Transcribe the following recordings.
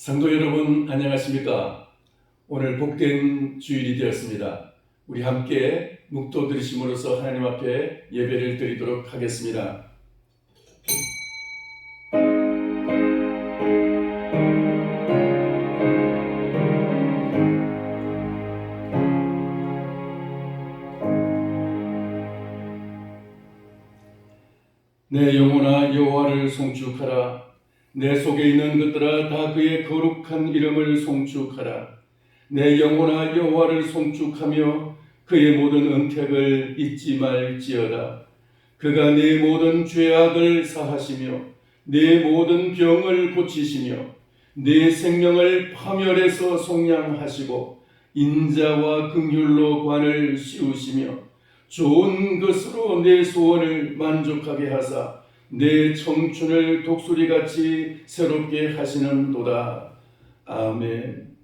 성도 여러분 안녕하십니까? 오늘 복된 주일이 되었습니다. 우리 함께 묵도 들으심으로써 하나님 앞에 예배를 드리도록 하겠습니다. 내 영혼아 여호와를 송축하라. 내 속에 있는 것들아 다 그의 거룩한 이름을 송축하라. 내 영혼아 여호와를 송축하며 그의 모든 은택을 잊지 말지어다. 그가 네 모든 죄악을 사하시며 네 모든 병을 고치시며 네 생명을 파멸해서 속량하시고 인자와 긍휼로 관을 씌우시며 좋은 것으로 내 소원을 만족하게 하사 내 청춘을 독수리같이 새롭게 하시는도다. 아멘.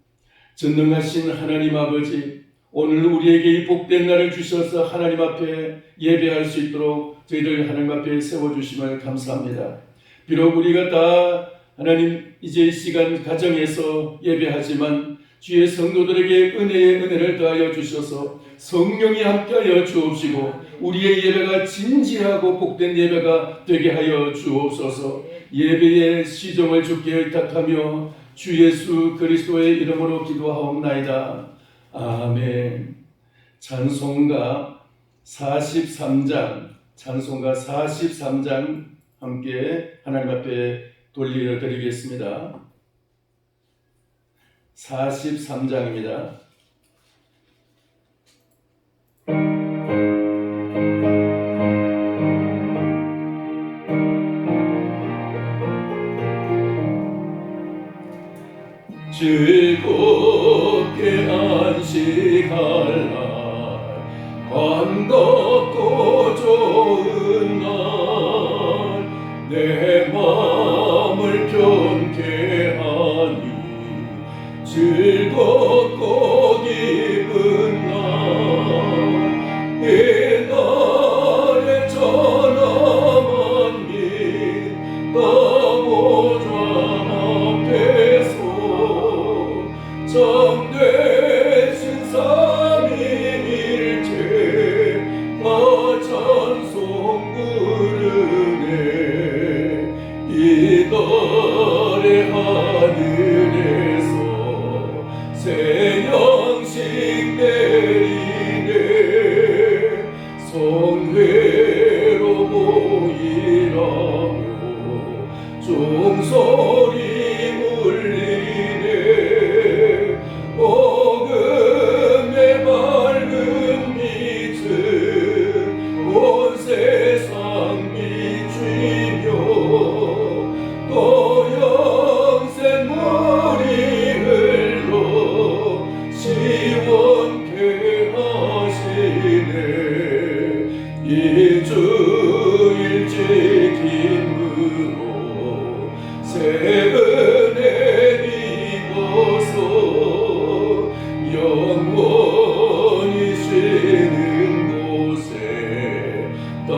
전능하신 하나님 아버지, 오늘 우리에게 이 복된 날을 주셔서 하나님 앞에 예배할 수 있도록 저희들 하나님 앞에 세워주심을 감사합니다. 비록 우리가 다 하나님 이제 이 시간 가정에서 예배하지만 주의 성도들에게 은혜를 더하여 주셔서 성령이 함께하여 주옵시고 우리의 예배가 진지하고 복된 예배가 되게 하여 주옵소서. 예배의 시종을 주께 의탁하며 주 예수 그리스도의 이름으로 기도하옵나이다. 아멘. 찬송가 43장 함께 하나님 앞에 돌려드리겠습니다. 43장입니다. 즐겁게 안식할 날, 반갑고 좋은 날, 내 마음을 편케 하니 즐겁고 기쁜 날, 이날에 전함한 길 떠보자 앞에서 참되신 삼위일체 다 찬송 부르네. 이달의 하늘에서 새 양식 내리네. 성회로 모이라며 종소리 울리네. 어금의 밝은 빛은 온 세상 비추며 또 영생 물이 흘러 시원케 하시네. 일주일째 기쁨으로 새 은혜 입어서 영원히 쉬는 곳에 다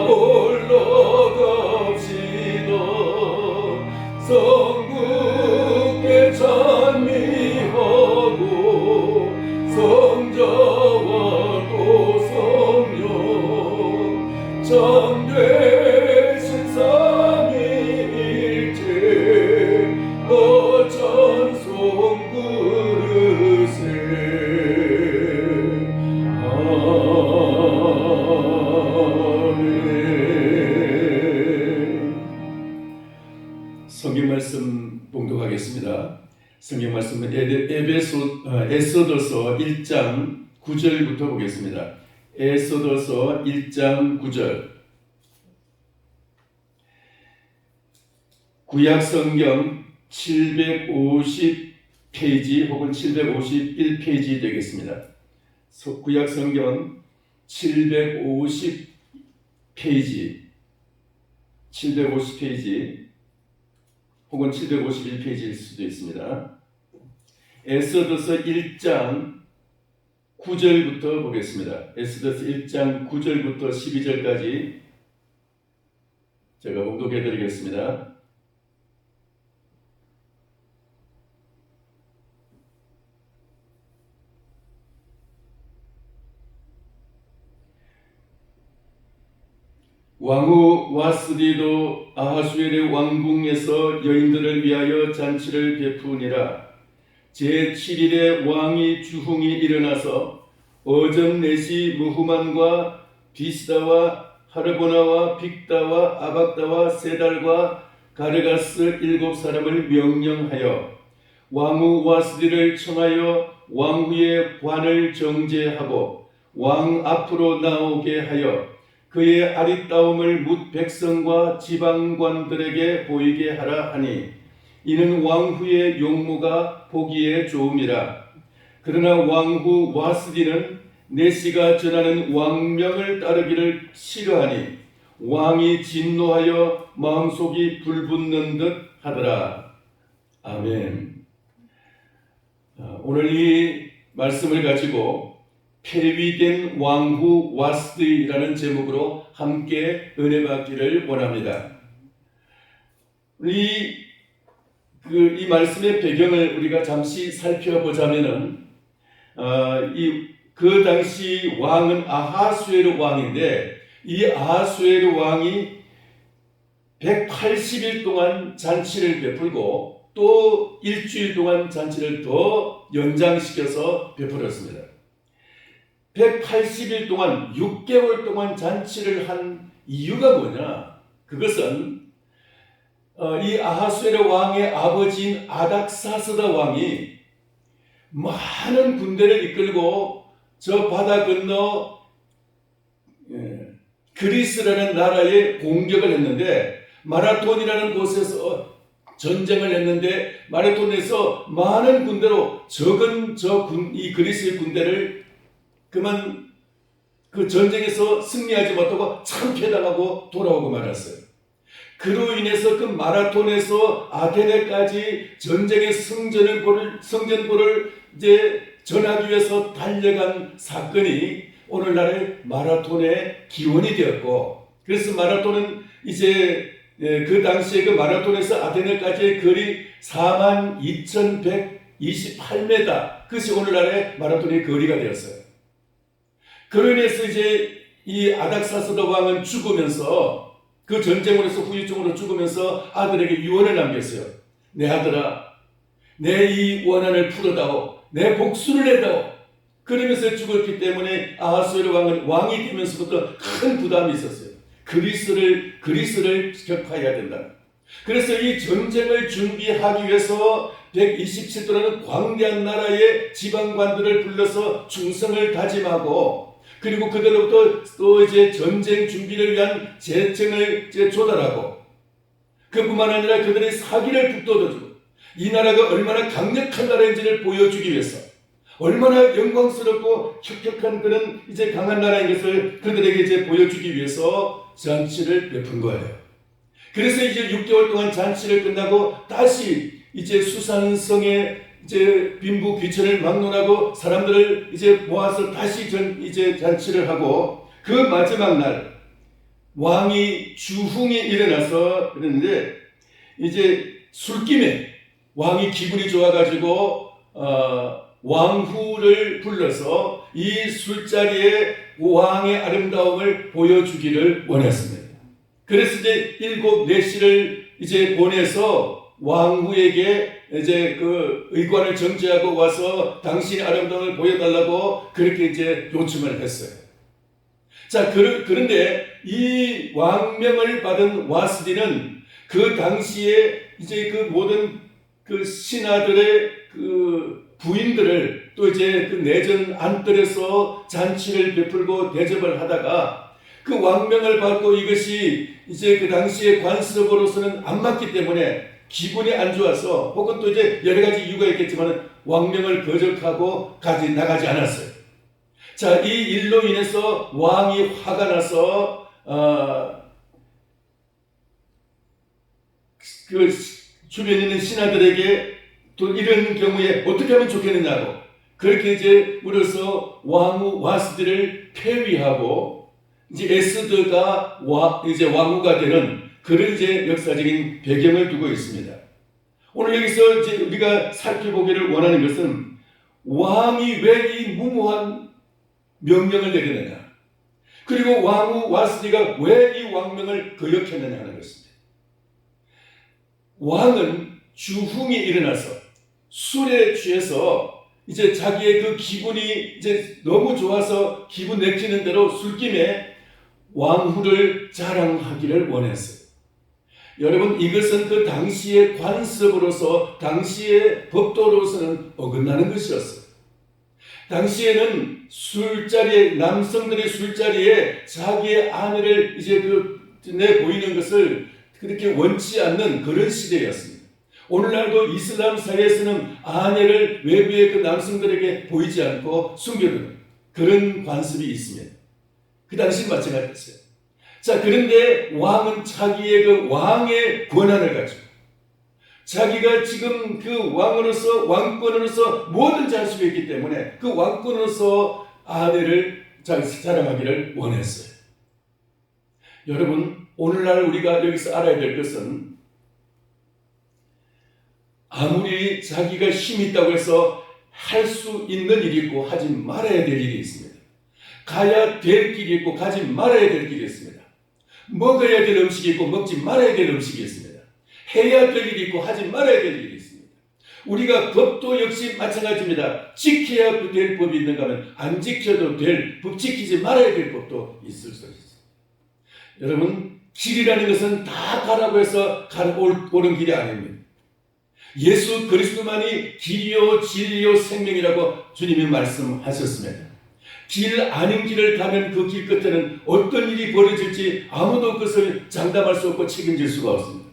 올라갑시다. 성부께 찬미하고 성자와 또 성령 참되신 삼위일체 다 찬송 부르세. 아멘. 성경 말씀 봉독하겠습니다. 성경 말씀은 에스더서 1장 9절부터 보겠습니다. 에스더서 1장 9절. 구약 성경 750페이지 혹은 751페이지 되겠습니다. 구약 성경 750페이지 혹은 751페이지일 수도 있습니다. 에스더서 1장 9절부터 보겠습니다. 에스더서 1장 9절부터 12절까지 제가 봉독해 드리겠습니다. 왕후 와스디도 아하수엘의 왕궁에서 여인들을 위하여 잔치를 베푸니라. 제7일에 왕이 주흥이 일어나서 어전 넷이 무후만과 비스다와 하르보나와 빅다와 아박다와 세달과 가르가스 7사람을 명령하여 왕후 와스디를 청하여 왕후의 관을 정제하고 왕 앞으로 나오게 하여 그의 아리따움을 뭇 백성과 지방관들에게 보이게 하라 하니 이는 왕후의 용모가 보기에 좋음이라. 그러나 왕후 와스디는 내시가 전하는 왕명을 따르기를 싫어하니 왕이 진노하여 마음속이 불붙는 듯 하더라. 아멘. 오늘 이 말씀을 가지고 폐위된 왕후 와스디라는 제목으로 함께 은혜 받기를 원합니다. 이 말씀의 배경을 우리가 잠시 살펴보자면은 그 당시 왕은 아하수에르 왕인데 이 아하수에르 왕이 180일 동안 잔치를 베풀고 또 일주일 동안 잔치를 더 연장시켜서 베풀었습니다. 180일 동안 6개월 동안 잔치를 한 이유가 뭐냐? 그것은 이 아하수에르 왕의 아버지인 아닥사스다 왕이 많은 군대를 이끌고 저 바다 건너 그리스라는 나라에 공격을 했는데 마라톤이라는 곳에서 전쟁을 했는데 마라톤에서 많은 군대로 적은 이 그리스의 군대를 그만 그 전쟁에서 승리하지 못하고 참패당하고 돌아오고 말았어요. 그로 인해서 그 마라톤에서 아테네까지 전쟁의 성전보를 이제 전하기 위해서 달려간 사건이 오늘날의 마라톤의 기원이 되었고, 그래서 마라톤은 이제 그 당시에 그 마라톤에서 아테네까지의 거리 42,128m, 그것이 오늘날의 마라톤의 거리가 되었어요. 그로 인해서 이제 이 아닥사스다 왕은 죽으면서 그 전쟁으로서 후유증으로 죽으면서 아들에게 유언을 남겼어요. 내 아들아, 내 이 원한을 풀어다오. 내 복수를 내다오. 그러면서 죽었기 때문에 아하수에르 왕은 왕이 되면서부터 큰 부담이 있었어요. 그리스를 격파해야 된다. 그래서 이 전쟁을 준비하기 위해서 127도라는 광대한 나라의 지방관들을 불러서 충성을 다짐하고, 그리고 그들로부터 또 이제 전쟁 준비를 위한 재청을 조달하고, 그뿐만 아니라 그들의 사기를 북돋아주고, 이 나라가 얼마나 강력한 나라인지를 보여주기 위해서, 얼마나 영광스럽고 혁혁한 그런 이제 강한 나라인 것을 그들에게 이제 보여주기 위해서 잔치를 베푼 거예요. 그래서 이제 6개월 동안 잔치를 끝나고 다시 이제 수산성에 이제 빈부 귀천을 막론하고 사람들을 이제 모아서 다시 이제 잔치를 하고, 그 마지막 날 왕이 주흥이 일어나서 그랬는데 이제 술김에 왕이 기분이 좋아가지고 왕후를 불러서 이 술자리에 왕의 아름다움을 보여주기를 원했습니다. 그래서 이제 7내시를 이제 보내서 왕후에게 이제 그 의관을 정지하고 와서 당신의 아름다움을 보여달라고 그렇게 이제 요청을 했어요. 자, 그런데 이 왕명을 받은 와스디는 그 당시에 이제 그 모든 그 신하들의 그 부인들을 또 이제 그 내전 안뜰에서 잔치를 베풀고 대접을 하다가 그 왕명을 받고 이것이 이제 그 당시의 관습으로서는 안 맞기 때문에 기분이 안 좋아서, 혹은 또 이제 여러 가지 이유가 있겠지만 왕명을 거절하고 나가지 않았어요. 자, 이 일로 인해서 왕이 화가 나서 그 주변에 있는 신하들에게 또 이런 경우에 어떻게 하면 좋겠느냐고 그렇게 이제 물어서 왕후 와스디를 폐위하고 이제 에스더가 이제 왕후가 되는 그런 이제 역사적인 배경을 두고 있습니다. 오늘 여기서 이제 우리가 살펴보기를 원하는 것은 왕이 왜 이 무모한 명령을 내렸느냐. 그리고 왕후 와스디가 왜 이 왕명을 거역했느냐 하는 것입니다. 왕은 주흥이 일어나서 술에 취해서 이제 자기의 그 기분이 이제 너무 좋아서 기분 내키는 대로 술김에 왕후를 자랑하기를 원했어요. 여러분, 이것은 그 당시의 관습으로서, 당시의 법도로서는 어긋나는 것이었어요. 당시에는 술자리에, 남성들의 술자리에 자기의 아내를 이제 내보이는 것을 그렇게 원치 않는 그런 시대였습니다. 오늘날도 이슬람 사회에서는 아내를 외부의 그 남성들에게 보이지 않고 숨겨두는 그런 관습이 있습니다. 그 당시 마찬가지였어요. 자, 그런데 왕은 자기의 그 왕의 권한을 가지고 자기가 지금 그 왕으로서, 왕권으로서 뭐든지 할 수 있기 때문에 그 왕권으로서 아내를 자랑하기를 원했어요. 여러분, 오늘날 우리가 여기서 알아야 될 것은 아무리 자기가 힘이 있다고 해서 할 수 있는 일이 있고 하지 말아야 될 일이 있습니다. 가야 될 길이 있고 가지 말아야 될 길이 있습니다. 먹어야 될 음식이 있고 먹지 말아야 될 음식이 있습니다. 해야 될 일이 있고 하지 말아야 될 일이 있습니다. 우리가 법도 역시 마찬가지입니다. 지켜야 될 법이 있는가 하면 안 지켜도 될 법, 지키지 말아야 될 법도 있을 수 있습니다. 여러분, 길이라는 것은 다 가라고 해서 옳은 길이 아닙니다. 예수 그리스도만이 길이요 진리요 생명이라고 주님이 말씀하셨습니다. 길 아닌 길을 가면 그 길 끝에는 어떤 일이 벌어질지 아무도 그것을 장담할 수 없고 책임질 수가 없습니다.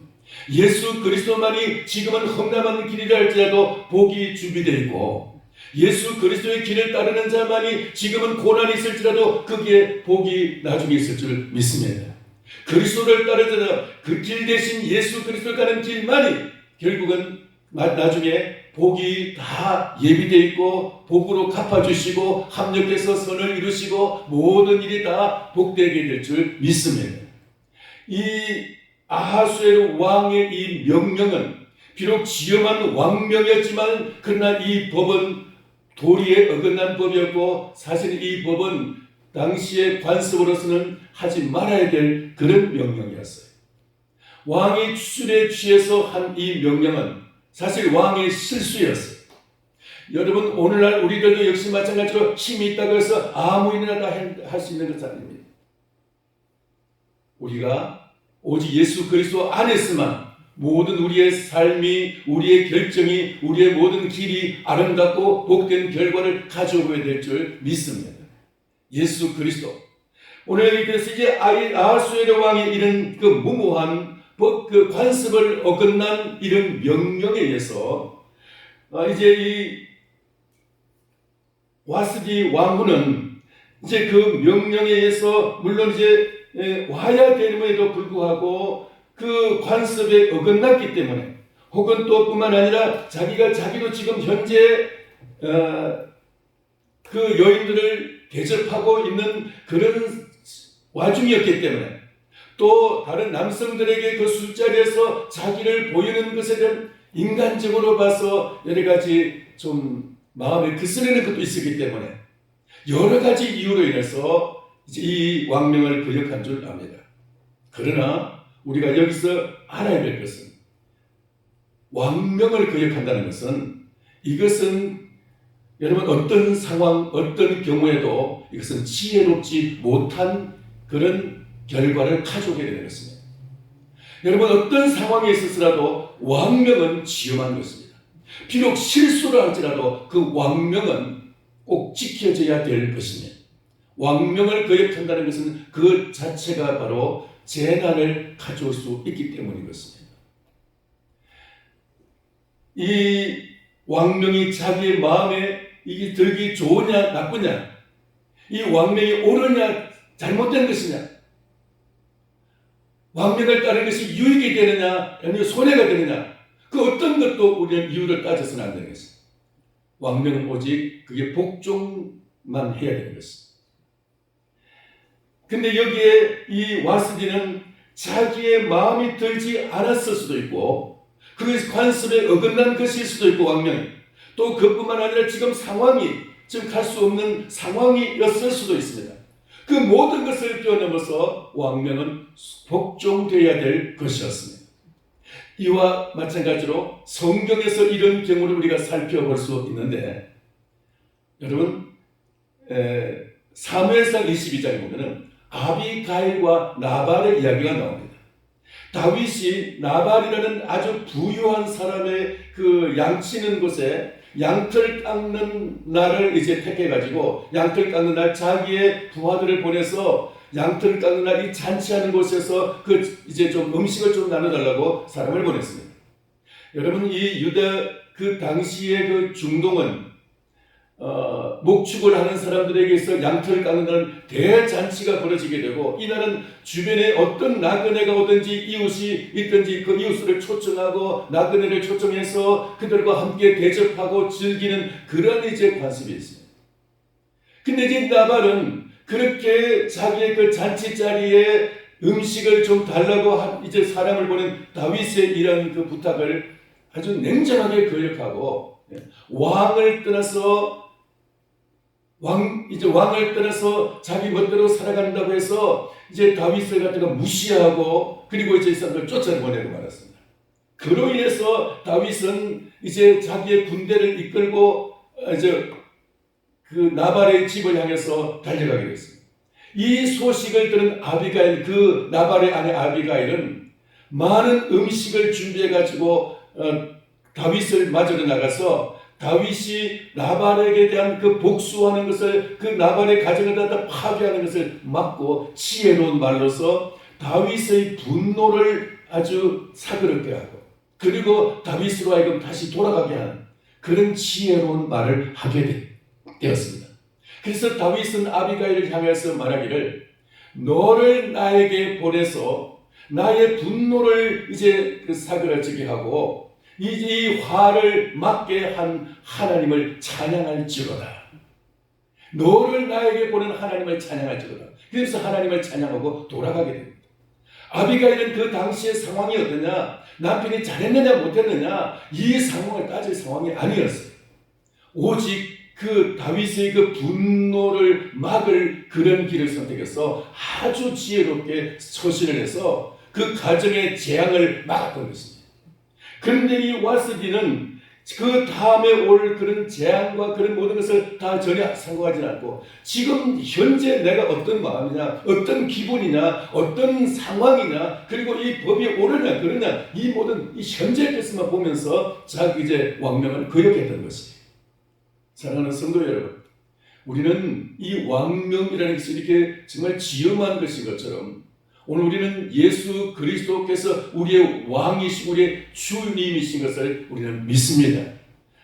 예수 그리스도만이 지금은 험난한 길이라 할지라도 복이 준비되어 있고, 예수 그리스도의 길을 따르는 자만이 지금은 고난이 있을지라도 거기에 복이 나중에 있을 줄 믿습니다. 그리스도를 따르자 그 길 대신 예수 그리스도를 가는 길만이 결국은 나중에 복이 다 예비되어 있고 복으로 갚아주시고 합력해서 선을 이루시고 모든 일이 다 복되게 될 줄 믿습니다. 이 아하수에로 왕의 이 명령은 비록 지엄한 왕명이었지만 그러나 이 법은 도리에 어긋난 법이었고 사실 이 법은 당시의 관습으로서는 하지 말아야 될 그런 명령이었어요. 왕이 술에 취해서 한 이 명령은 사실 왕의 실수였어요. 여러분, 오늘날 우리들도 역시 마찬가지로 힘이 있다고 해서 아무 일이나 다 할 수 있는 것은 아닙니다. 우리가 오직 예수 그리스도 안에서만 모든 우리의 삶이, 우리의 결정이, 우리의 모든 길이 아름답고 복된 결과를 가져오게 될 줄 믿습니다. 예수 그리스도. 오늘 그래서 이제 아하수에로 왕이 이런 그 무모한 그 관습을 어긋난 이런 명령에 의해서 이제 이 와스디 왕후는 이제 그 명령에 의해서 물론 이제 와야 됨에도 불구하고 그 관습에 어긋났기 때문에 혹은 또 뿐만 아니라 자기도 지금 현재 그 여인들을 대접하고 있는 그런 와중이었기 때문에 또 다른 남성들에게 그 술자리에서 자기를 보이는 것에 대한 인간적으로 봐서 여러 가지 좀 마음에 거스르는 것도 있었기 때문에 여러 가지 이유로 인해서 이제 이 왕명을 거역한 줄 압니다. 그러나 우리가 여기서 알아야 될 것은 왕명을 거역한다는 것은 이것은 여러분 어떤 상황, 어떤 경우에도 이것은 지혜롭지 못한 그런 결과를 가져오게 되는 것입니다. 여러분 어떤 상황에 있어서라도 왕명은 지엄한 것입니다. 비록 실수를 할지라도 그 왕명은 꼭 지켜져야 될 것입니다. 왕명을 거역한다는 것은 그 자체가 바로 재난을 가져올 수 있기 때문인 것입니다. 이 왕명이 자기의 마음에 이게 들기 좋으냐 나쁘냐, 이 왕명이 옳으냐 잘못된 것이냐, 왕명을 따르는 것이 유익이 되느냐 아니면 손해가 되느냐, 그 어떤 것도 우리는 이유를 따져서는 안 되는 것입니다. 왕명은 오직 그게 복종만 해야 되는 것입니다. 근데 여기에 이 와스디는 자기의 마음이 들지 않았을 수도 있고 그 관습에 어긋난 것일 수도 있고 왕명이 또 그뿐만 아니라 지금 상황이 지금 갈 수 없는 상황이었을 수도 있습니다. 그 모든 것을 뛰어넘어서 왕명은 복종되어야 될 것이었습니다. 이와 마찬가지로 성경에서 이런 경우를 우리가 살펴볼 수 있는데, 여러분 사무엘상 22장에 보면은 아비가일과 나발의 이야기가 나옵니다. 다윗이 나발이라는 아주 부유한 사람의 그 양치는 곳에 양털 깎는 날을 이제 택해가지고 양털 깎는 날 자기의 부하들을 보내서 양털 깎는 날 이 잔치하는 곳에서 그 이제 좀 음식을 좀 나눠달라고 사람을 보냈습니다. 여러분, 이 유다 그 당시의 그 중동은 목축을 하는 사람들에게서 양털을 깎는 대잔치가 벌어지게 되고, 이날은 주변에 어떤 나그네가 오든지 이웃이 있든지 그 이웃을 초청하고 나그네를 초청해서 그들과 함께 대접하고 즐기는 그런 이제 관습이 있습니다. 근데 이제 나발은 그렇게 자기의 그 잔치 자리에 음식을 좀 달라고 이제 사람을 보낸 다윗의 이런 그 부탁을 아주 냉정하게 거역하고, 왕을 떠나서 자기 멋대로 살아간다고 해서 이제 다윗을 갖다가 무시하고, 그리고 이제 이 사람들 쫓아보내고 말았습니다. 그로 인해서 다윗은 이제 자기의 군대를 이끌고 이제 그 나발의 집을 향해서 달려가게 됐습니다. 이 소식을 들은 아비가일, 그 나발의 아내 아비가일은 많은 음식을 준비해 가지고 다윗을 맞으러 나가서 다윗이 나발에게 대한 그 복수하는 것을, 그 나발의 가정을 갖다 파괴하는 것을 막고 지혜로운 말로서 다윗의 분노를 아주 사그럽게 하고, 그리고 다윗으로 하여금 다시 돌아가게 하는 그런 지혜로운 말을 하게 되었습니다. 그래서 다윗은 아비가일을 향해서 말하기를, 너를 나에게 보내서 나의 분노를 이제 사그라지게 하고 이 화를 막게 한 하나님을 찬양할지로다. 너를 나에게 보낸 하나님을 찬양할지로다. 그래서 하나님을 찬양하고 돌아가게 됩니다. 아비가일은 그 당시의 상황이 어떠냐, 남편이 잘했느냐 못했느냐, 이 상황을 따질 상황이 아니었어요. 오직 그 다윗의 그 분노를 막을 그런 길을 선택해서 아주 지혜롭게 처신을 해서 그 가정의 재앙을 막았던 것입니다. 그런데 이 와스디는 그 다음에 올 그런 재앙과 그런 모든 것을 다 전혀 상고하지 않고, 지금 현재 내가 어떤 마음이냐, 어떤 기분이냐, 어떤 상황이냐, 그리고 이 법이 옳으냐 그러냐, 이 모든 이 현재의 것만 보면서 자기 이제 왕명을 거역했던 것이에요. 사랑하는 성도 여러분, 우리는 이 왕명이라는 것이 이렇게 정말 지엄한 것인 것처럼 오늘 우리는 예수 그리스도께서 우리의 왕이시고 우리의 주님이신 것을 우리는 믿습니다.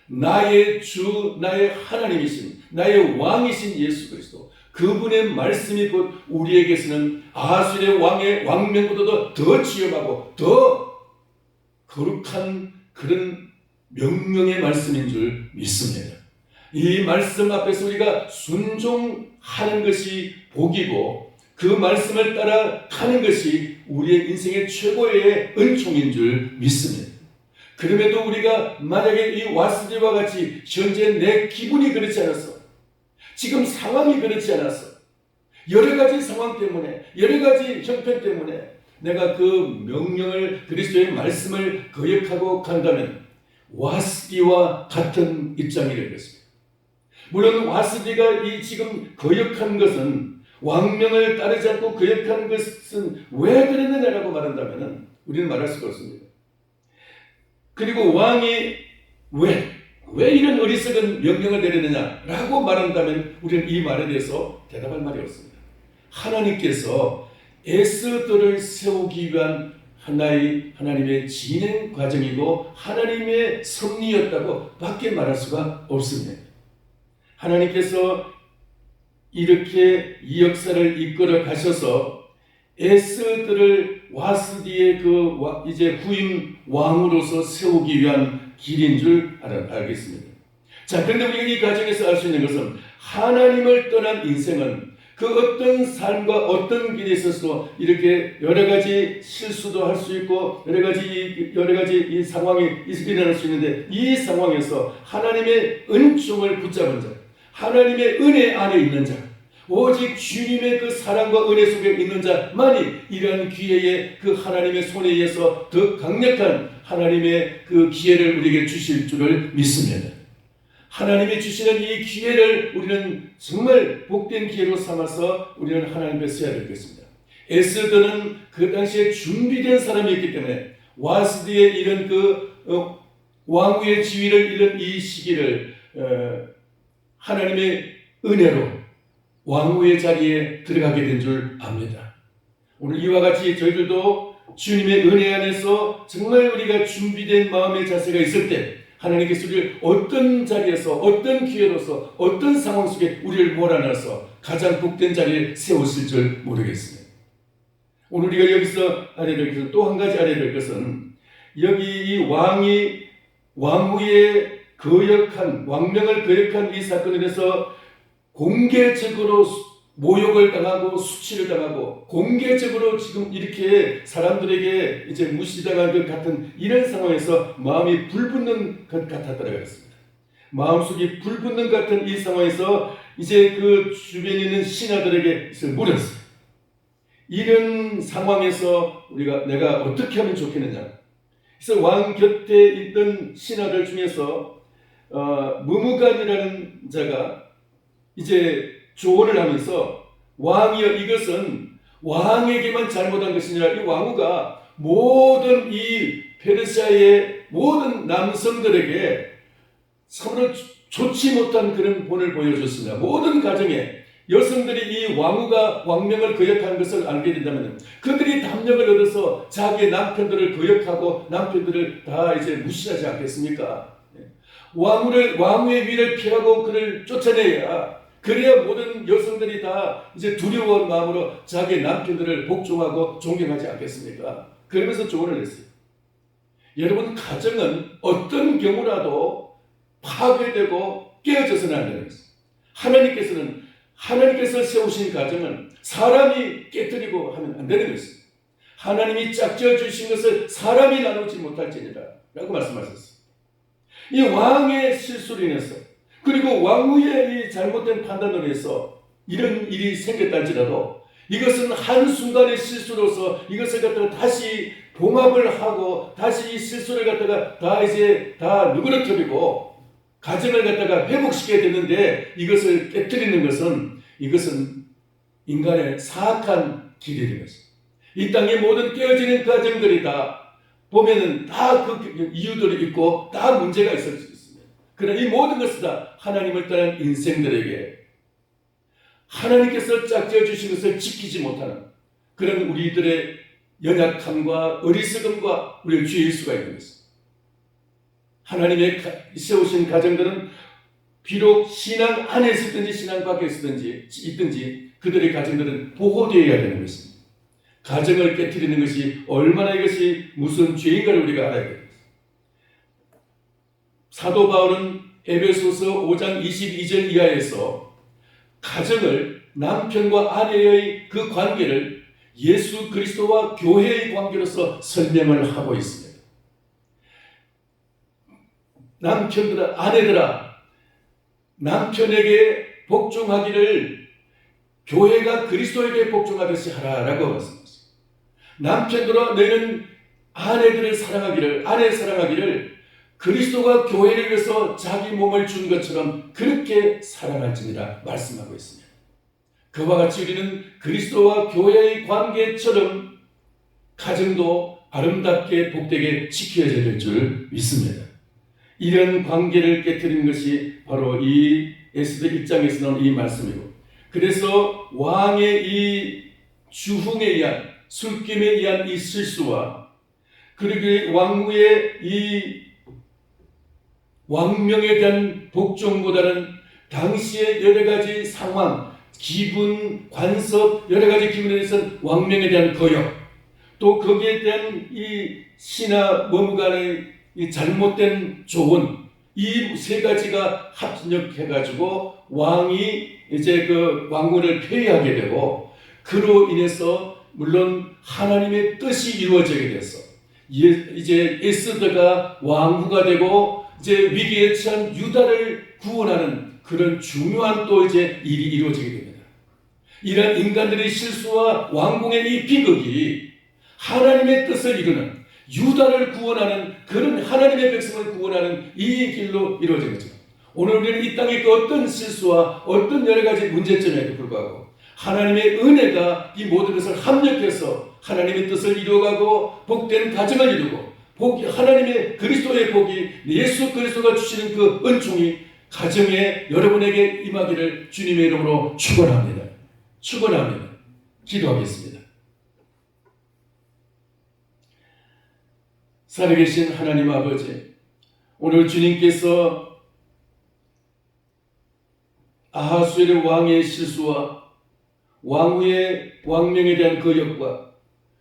나의 주, 나의 하나님이신, 나의 왕이신 예수 그리스도, 그분의 말씀이 곧 우리에게서는 아수르의 왕의 왕명보다도 더 지엄하고 더 거룩한 그런 명령의 말씀인 줄 믿습니다. 이 말씀 앞에서 우리가 순종하는 것이 복이고, 그 말씀을 따라 가는 것이 우리의 인생의 최고의 은총인 줄 믿습니다. 그럼에도 우리가 만약에 이 와스디와 같이 현재 내 기분이 그렇지 않았어, 지금 상황이 그렇지 않았어, 여러 가지 상황 때문에, 여러 가지 형편 때문에 내가 그 명령을, 그리스도의 말씀을 거역하고 간다면 와스디와 같은 입장이 될 것입니다. 물론 와스디가 이 지금 거역한 것은, 왕명을 따르지 않고 거역한 것은 왜 그랬느냐라고 말한다면 우리는 말할 수가 없습니다. 그리고 왕이 왜 이런 어리석은 명령을 내리느냐라고 말한다면 우리는 이 말에 대해서 대답할 말이 없습니다. 하나님께서 에스더를 세우기 위한 하나님의 진행 과정이고 하나님의 섭리였다고 밖에 말할 수가 없습니다. 하나님께서 이렇게 이 역사를 이끌어 가셔서 에스더를 와스디의 그 이제 후임 왕으로서 세우기 위한 길인 줄 알겠습니다. 자, 그런데 우리가 이 과정에서 알 수 있는 것은 하나님을 떠난 인생은 그 어떤 삶과 어떤 길에 있어서 이렇게 여러 가지 실수도 할 수 있고 여러 가지 이 상황이 일어날 수 있는데, 이 상황에서 하나님의 은총을 붙잡은 자, 하나님의 은혜 안에 있는 자, 오직 주님의 그 사랑과 은혜 속에 있는 자만이 이러한 기회에 그 하나님의 손에 의해서 더 강력한 하나님의 그 기회를 우리에게 주실 줄을 믿습니다. 하나님이 주시는 이 기회를 우리는 정말 복된 기회로 삼아서 우리는 하나님 앞에 서야 되겠습니다. 에스더는 그 당시에 준비된 사람이었기 때문에 와스디에 이런 왕후의 지위를 잃은 이 시기를 하나님의 은혜로 왕후의 자리에 들어가게 된 줄 압니다. 오늘 이와 같이 저희들도 주님의 은혜 안에서 정말 우리가 준비된 마음의 자세가 있을 때 하나님께서 우리를 어떤 자리에서 어떤 기회로서 어떤 상황 속에 우리를 몰아넣어서 가장 복된 자리에 세우실 줄 모르겠습니다. 오늘 우리가 여기서 알아야 될 것은 또 한 가지 알아야 될 것은 여기 이 왕후의 왕명을 거역한 이 사건에 대해서 공개적으로 모욕을 당하고 수치를 당하고 공개적으로 지금 이렇게 사람들에게 이제 무시당한 것 같은 이런 상황에서 마음이 불붙는 것 같았다고 했습니다. 마음속이 불붙는 것 같은 이 상황에서 이제 그 주변에 있는 신하들에게 물었어요. 이런 상황에서 내가 어떻게 하면 좋겠느냐. 그래서 왕 곁에 있던 신하들 중에서 무무간이라는 자가 이제 조언을 하면서 왕이여 이것은 왕에게만 잘못한 것이 아니라 이 왕후가 모든 이 페르시아의 모든 남성들에게 참으로 좋지 못한 그런 본을 보여줬습니다. 모든 가정에 여성들이 이 왕후가 왕명을 거역하는 것을 알게 된다면 그들이 담력을 얻어서 자기의 남편들을 거역하고 남편들을 다 이제 무시하지 않겠습니까? 왕후의 위를 피하고 그를 쫓아내야 그래야 모든 여성들이 다 이제 두려운 마음으로 자기의 남편들을 복종하고 존경하지 않겠습니까? 그러면서 조언을 했어요. 여러분, 가정은 어떤 경우라도 파괴되고 깨어져서는 안 되는 것입니다. 하나님께서 세우신 가정은 사람이 깨뜨리고 하면 안 되는 것입니다. 하나님이 짝지어 주신 것을 사람이 나누지 못할지니라 라고 말씀하셨습니다. 이 왕의 실수로 인해서 그리고 왕후의 이 잘못된 판단으로 해서 이런 일이 생겼다 할지라도 이것은 한순간의 실수로서 이것을 갖다가 다시 봉합을 하고 다시 이 실수를 갖다가 다 누그러뜨리고 가정을 갖다가 회복시켜야 되는데 이것을 깨뜨리는 것은 이것은 인간의 사악한 길이 된 것입니다. 이 땅의 모든 깨어지는 가정들이 다 보면은 다 그 이유들이 있고 다 문제가 있을 수 있습니다. 그러나 이 모든 것을 다 하나님을 떠난 인생들에게 하나님께서 짝지어 주신 것을 지키지 못하는 그런 우리들의 연약함과 어리석음과 우리의 죄일 수가 있는 것입니다. 하나님의 세우신 가정들은 비록 신앙 안에 있든지 신앙 밖에 있든지 그들의 가정들은 보호되어야 되는 것입니다. 가정을 깨뜨리는 것이 얼마나 이것이 무슨 죄인가를 우리가 알아야 됩니다. 사도 바울은 에베소서 5장 22절 이하에서 가정을 남편과 아내의 그 관계를 예수 그리스도와 교회의 관계로서 설명을 하고 있습니다. 남편들아, 아내들아, 남편에게 복종하기를 교회가 그리스도에게 복종하듯이 하라라고 말씀하셨습니다. 남편들아, 너희는 아내를 사랑하기를 그리스도가 교회를 위해서 자기 몸을 준 것처럼 그렇게 사랑할지니라 말씀하고 있습니다. 그와 같이 우리는 그리스도와 교회의 관계처럼 가정도 아름답게 복되게 지켜져야 될 줄 믿습니다. 이런 관계를 깨뜨리는 것이 바로 이 에스더 1장에서 나온 이 말씀이고, 그래서 왕의 이 주흥에 의한 술김에 의한 이 실수와 그리고 왕후의 이 왕명에 대한 복종보다는 당시의 여러 가지 상황, 기분, 관습, 여러 가지 기분에 대해서 왕명에 대한 거역, 또 거기에 대한 이 신하 머무간의 이 잘못된 조언, 이 세 가지가 합력해가지고 왕이 이제 그 왕후를 폐위하게 되고, 그로 인해서 물론 하나님의 뜻이 이루어지게 됐어. 이제 에스더가 왕후가 되고 이제 위기에 처한 유다를 구원하는 그런 중요한 또 이제 일이 이루어지게 됩니다. 이런 인간들의 실수와 왕궁의 이 비극이 하나님의 뜻을 이루는, 유다를 구원하는, 그런 하나님의 백성을 구원하는 이 길로 이루어진 거죠. 오늘 우리는 이 땅의 그 어떤 실수와 어떤 여러 가지 문제점에도 불구하고 하나님의 은혜가 이 모든 것을 합력해서 하나님의 뜻을 이루어가고 복된 가정을 이루고 하나님의 그리스도의 복이, 예수 그리스도가 주시는 그 은총이 가정에 여러분에게 임하기를 주님의 이름으로 축원합니다. 축원합니다. 기도하겠습니다. 살아계신 하나님 아버지, 오늘 주님께서 아하수엘의 왕의 실수와 왕후의 왕명에 대한 거역과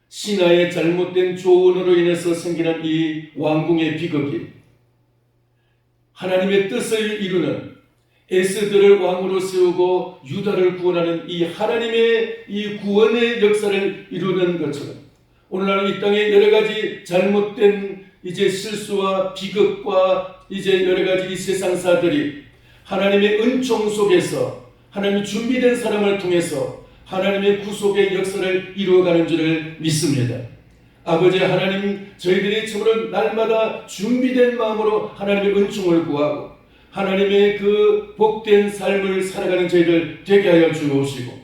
신하의 잘못된 조언으로 인해서 생기는 이 왕궁의 비극이 하나님의 뜻을 이루는, 에스더를 왕으로 세우고 유다를 구원하는 이 하나님의 이 구원의 역사를 이루는 것처럼 오늘날 이 땅에 여러 가지 잘못된 이제 실수와 비극과 이제 여러 가지 이 세상사들이 하나님의 은총 속에서 하나님이 준비된 사람을 통해서 하나님의 구속의 역사를 이루어가는 줄을 믿습니다. 아버지 하나님, 저희들이 참으로 날마다 준비된 마음으로 하나님의 은총을 구하고 하나님의 그 복된 삶을 살아가는 저희들 되게 하여 주옵시고,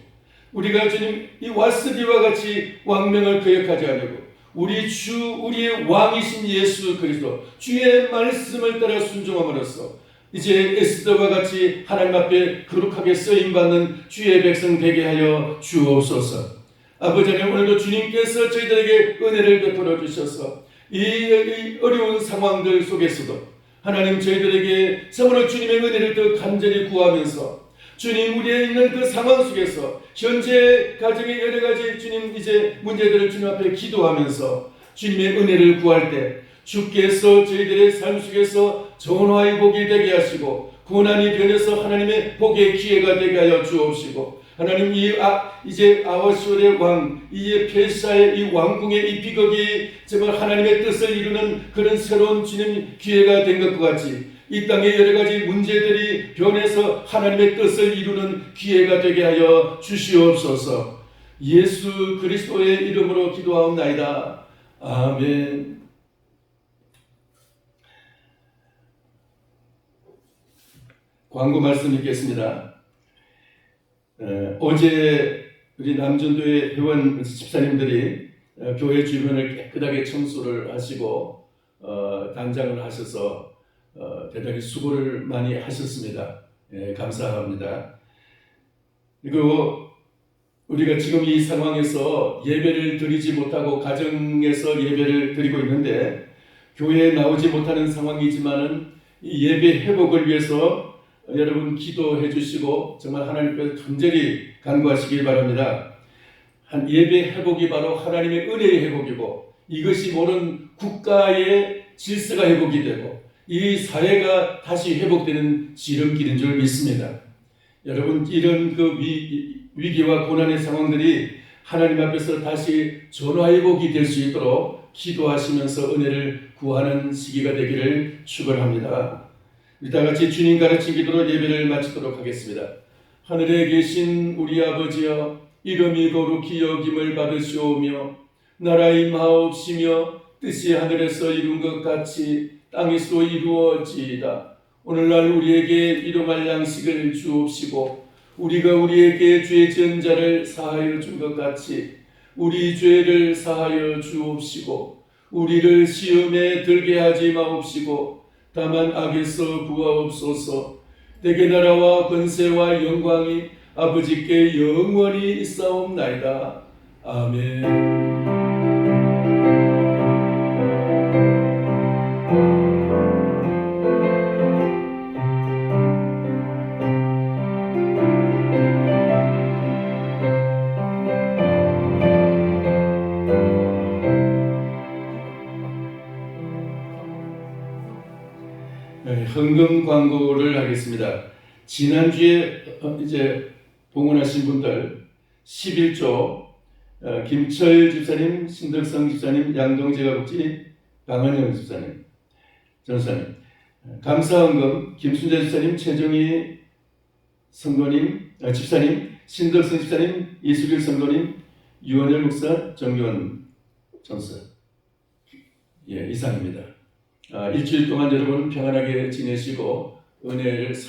우리가 주님 이 왓스디와 같이 왕명을 거역하지 않고 우리의 왕이신 예수 그리스도 주의 말씀을 따라 순종함으로써 이제 에스더와 같이 하나님 앞에 거룩하게 쓰임받는 주의 백성 되게 하여 주옵소서. 아버지 하나님, 오늘도 주님께서 저희들에게 은혜를 베풀어 주셔서 이 어려운 상황들 속에서도 하나님 저희들에게 참으로 주님의 은혜를 더 간절히 구하면서 주님 우리의 있는 그 상황 속에서 현재 가정의 여러 가지 주님 이제 문제들을 주님 앞에 기도하면서 주님의 은혜를 구할 때 주께서 저희들의 삶 속에서 전화의 복이 되게 하시고 고난이 변해서 하나님의 복의 기회가 되게 하여 주옵시고, 하나님 이제 아하수엘의 왕, 이 페르시아의 이 왕궁의 이 비극이 정말 하나님의 뜻을 이루는 그런 새로운 주님 기회가 된 것과 같이 이 땅의 여러 가지 문제들이 변해서 하나님의 뜻을 이루는 기회가 되게 하여 주시옵소서. 예수 그리스도의 이름으로 기도하옵나이다. 아멘. 광고 말씀 읽겠습니다. 어제 우리 남전도의 회원 집사님들이 교회 주변을 깨끗하게 청소를 하시고 단장을 하셔서 대단히 수고를 많이 하셨습니다. 감사합니다. 그리고 우리가 지금 이 상황에서 예배를 드리지 못하고 가정에서 예배를 드리고 있는데 교회에 나오지 못하는 상황이지만은 이 예배 회복을 위해서 여러분 기도해 주시고 정말 하나님께서 간절히 간구하시길 바랍니다. 예배 회복이 바로 하나님의 은혜의 회복이고 이것이 모든 국가의 질서가 회복이 되고 이 사회가 다시 회복되는 지름길인 줄 믿습니다. 여러분 이런 그 위기와 고난의 상황들이 하나님 앞에서 다시 전화회복이 될 수 있도록 기도하시면서 은혜를 구하는 시기가 되기를 축원합니다. 우리 다 같이 주님 가르친 기도로 예배를 마치도록 하겠습니다. 하늘에 계신 우리 아버지여, 이름이 거룩히 여김을 받으시오며 나라의 임하옵시며 뜻이 하늘에서 이룬 것 같이 땅에서도 이루어지이다. 오늘날 우리에게 일용할 양식을 주옵시고 우리가 우리에게 죄 지은 자를 사하여 준 것 같이 우리 죄를 사하여 주옵시고 우리를 시험에 들게 하지 마옵시고 다만 악에서 구하옵소서. 내게 나라와 권세와 영광이 아버지께 영원히 있사옵나이다. 아멘. 헌금 광고를 하겠습니다. 지난주에 이제 봉헌하신 분들 11조 김철 집사님, 신덕성 집사님, 양동재 가복지, 강한영 집사님, 전사님, 감사헌금 김순재 집사님, 최정희 성도님, 집사님, 신덕선 집사님, 이수길 성도님, 유원열 목사, 정교원 전사. 예, 이상입니다. 일주일 동안 여러분 평안하게 지내시고 은혜를